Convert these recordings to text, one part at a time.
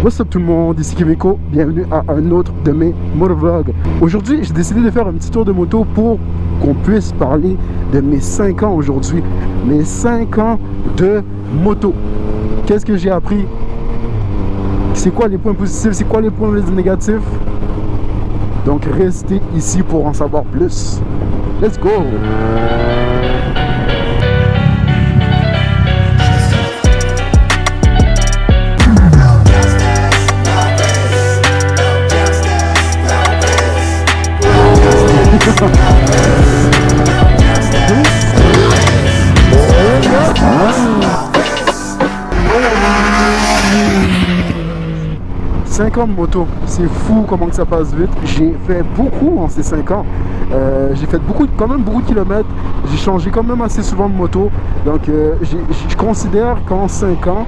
What's up tout le monde, ici Kimiko, bienvenue à un autre de mes motovlogs. Aujourd'hui, j'ai décidé de faire un petit tour de moto pour qu'on puisse parler de mes 5 ans aujourd'hui. Mes 5 ans de moto. Qu'est-ce que j'ai appris? C'est quoi les points positifs? C'est quoi les points négatifs? Donc restez ici pour en savoir plus. Let's go! Cinq ans de moto, c'est fou comment que ça passe vite. J'ai fait beaucoup en ces 5 ans. J'ai fait quand même beaucoup de kilomètres. J'ai changé quand même assez souvent de moto. Donc je considère qu'en 5 ans,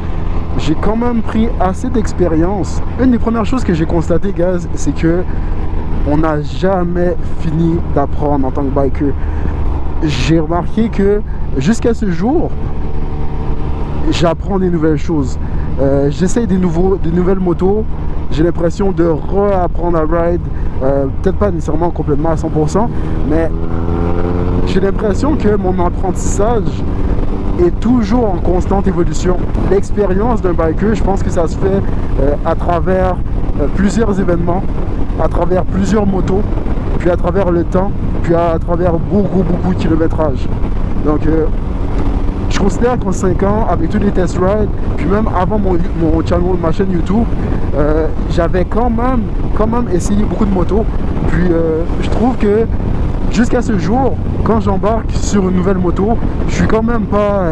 j'ai quand même pris assez d'expérience. Une des premières choses que j'ai constaté, guys, c'est que on n'a jamais fini d'apprendre en tant que biker. J'ai remarqué que jusqu'à ce jour, j'apprends des nouvelles choses. J'essaye des nouvelles motos. J'ai l'impression de réapprendre à ride. Peut-être pas nécessairement complètement à 100%, mais j'ai l'impression que mon apprentissage est toujours en constante évolution. L'expérience d'un biker, je pense que ça se fait à travers plusieurs événements, à travers plusieurs motos, puis à travers le temps, puis à travers beaucoup de kilométrage. Donc je considère qu'en 5 ans, avec tous les test rides, puis même avant ma chaîne YouTube, j'avais quand même essayé beaucoup de motos. Puis je trouve que jusqu'à ce jour, quand j'embarque sur une nouvelle moto, je suis quand même pas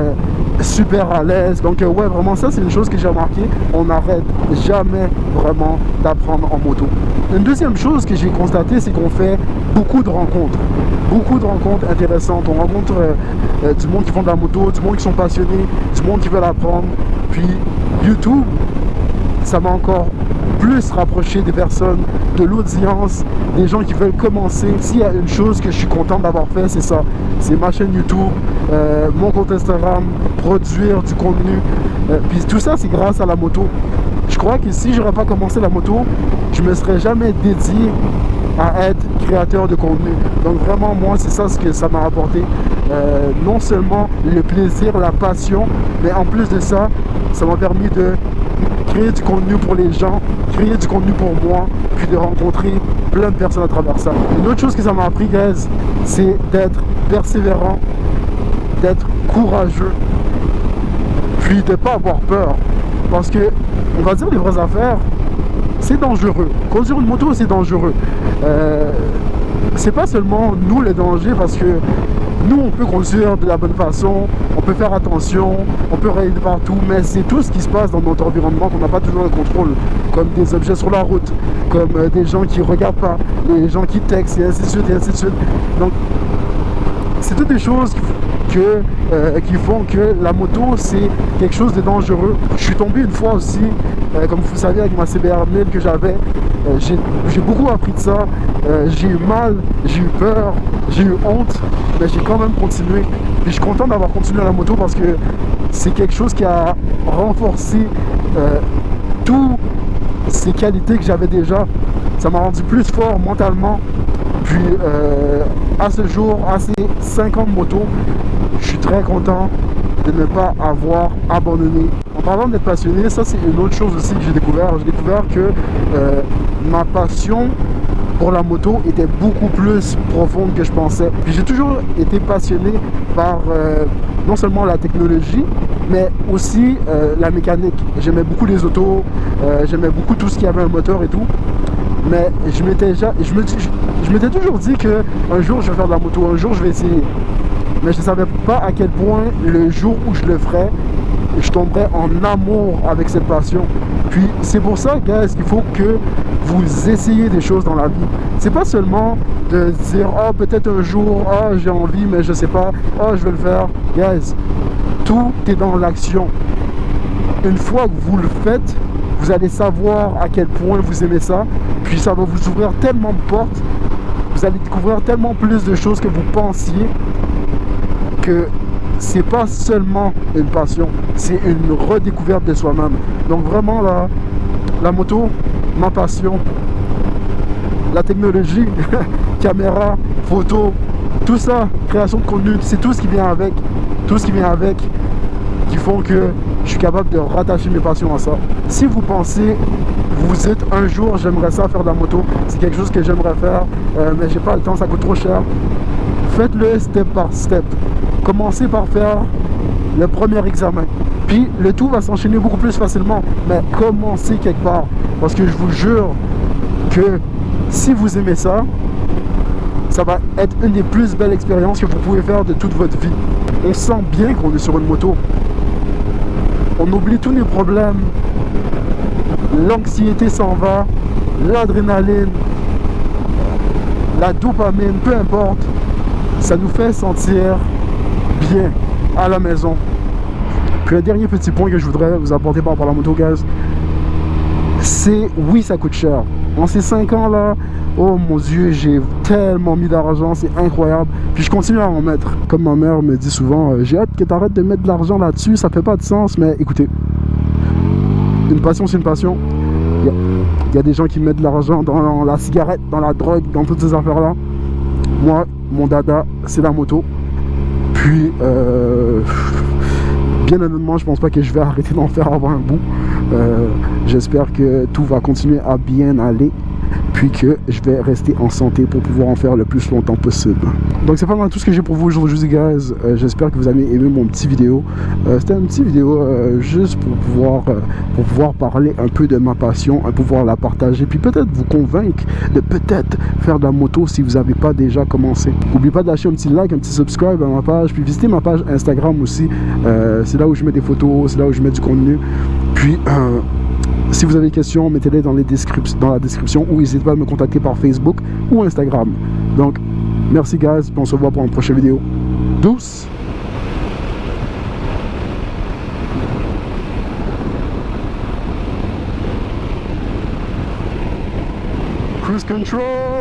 super à l'aise. Donc ouais, vraiment ça c'est une chose que j'ai remarqué. On n'arrête jamais vraiment d'apprendre en moto. Une deuxième chose que j'ai constaté, c'est qu'on fait beaucoup de rencontres intéressantes. On rencontre du monde qui font de la moto, du monde qui sont passionnés, du monde qui veut l'apprendre. Puis YouTube, ça m'a encore plus rapproché des personnes, de l'audience, des gens qui veulent commencer. S'il y a une chose que je suis content d'avoir fait, c'est ça. C'est ma chaîne YouTube, mon compte Instagram, produire du contenu. Puis tout ça, c'est grâce à la moto. Je crois que si j'aurais pas commencé la moto, je me serais jamais dédié à être créateur de contenu. Donc vraiment, moi, c'est ça ce que ça m'a apporté. Non seulement le plaisir, la passion, mais en plus de ça, ça m'a permis de créer du contenu pour les gens, créer du contenu pour moi, puis de rencontrer plein de personnes à travers ça. Une autre chose que ça m'a appris, guys, c'est d'être persévérant, d'être courageux, puis de ne pas avoir peur. Parce que, on va dire les vraies affaires, c'est dangereux. Conduire une moto, c'est dangereux. C'est pas seulement nous le danger, parce que nous, on peut conduire de la bonne façon, on peut faire attention, on peut rider partout, mais c'est tout ce qui se passe dans notre environnement qu'on n'a pas toujours le contrôle, comme des objets sur la route, comme des gens qui ne regardent pas, des gens qui textent, et ainsi de suite, et ainsi de suite. Donc, c'est toutes des choses qui font que la moto, c'est quelque chose de dangereux. Je suis tombé une fois aussi, comme vous savez, avec ma CBR 1000 que j'avais. J'ai beaucoup appris de ça. J'ai eu mal, j'ai eu peur, j'ai eu honte, mais j'ai quand même continué. Et je suis content d'avoir continué à la moto parce que c'est quelque chose qui a renforcé toutes ces qualités que j'avais déjà. Ça m'a rendu plus fort mentalement. Puis à ce jour, à ces 5 ans de moto, je suis très content de ne pas avoir abandonné. En parlant d'être passionné, ça c'est une autre chose aussi que j'ai découvert. J'ai découvert que ma passion pour la moto était beaucoup plus profonde que je pensais. Puis j'ai toujours été passionné par non seulement la technologie, mais aussi la mécanique. J'aimais beaucoup les autos, j'aimais beaucoup tout ce qui avait un moteur et tout. Mais je m'étais toujours dit qu'un jour je vais faire de la moto, un jour je vais essayer. Mais je ne savais pas à quel point le jour où je le ferais, je tomberais en amour avec cette passion. Puis c'est pour ça, guys, qu'il faut que vous essayez des choses dans la vie. C'est pas seulement de dire « Oh, peut-être un jour, oh, j'ai envie, mais je sais pas, oh, je vais le faire. » Guys, tout est dans l'action. Une fois que vous le faites, vous allez savoir à quel point vous aimez ça. Puis ça va vous ouvrir tellement de portes. Vous allez découvrir tellement plus de choses que vous pensiez, que c'est pas seulement une passion, c'est une redécouverte de soi-même. Donc vraiment là, La moto, ma passion. La technologie, caméra, photo, tout ça, création de contenu, c'est tout ce qui vient avec. Tout ce qui vient avec qui font que je suis capable de rattacher mes passions à ça. Si vous pensez, vous êtes un jour, j'aimerais ça faire de la moto, c'est quelque chose que j'aimerais faire, mais j'ai pas le temps, ça coûte trop cher. Faites-le step par step. Commencez par faire le premier examen. Puis le tout va s'enchaîner beaucoup plus facilement. Mais commencez quelque part. Parce que je vous jure que si vous aimez ça, ça va être une des plus belles expériences que vous pouvez faire de toute votre vie. On sent bien qu'on est sur une moto. On oublie tous les problèmes. L'anxiété s'en va. L'adrénaline. La dopamine, peu importe. Ça nous fait sentir bien à la maison. Puis le dernier petit point que je voudrais vous apporter par rapport à la moto, guys, c'est oui, ça coûte cher. En ces 5 ans là, oh mon Dieu, j'ai tellement mis d'argent, c'est incroyable. Puis je continue à en mettre. Comme ma mère me dit souvent, j'ai hâte que tu arrêtes de mettre de l'argent là-dessus, ça fait pas de sens. Mais écoutez, une passion c'est une passion. Il y a des gens qui mettent de l'argent dans la cigarette, dans la drogue, dans toutes ces affaires là. Moi, mon dada, c'est la moto. Puis, bien honnêtement, je pense pas que je vais arrêter d'en faire avant un bout. J'espère que tout va continuer à bien aller. Puis que je vais rester en santé pour pouvoir en faire le plus longtemps possible. Donc c'est pas mal tout ce que j'ai pour vous aujourd'hui, guys. J'espère que vous avez aimé mon petit vidéo. C'était une petite vidéo juste pour pouvoir parler un peu de ma passion, pouvoir la partager, puis peut-être vous convaincre de peut-être faire de la moto si vous n'avez pas déjà commencé. N'oubliez pas de lâcher un petit like, un petit subscribe à ma page, puis visitez ma page Instagram aussi. C'est là où je mets des photos, c'est là où je mets du contenu. Puis si vous avez des questions, mettez-les dans la description ou n'hésitez pas à me contacter par Facebook ou Instagram. Donc, merci guys, puis on se revoit pour une prochaine vidéo. Douce! Cruise control!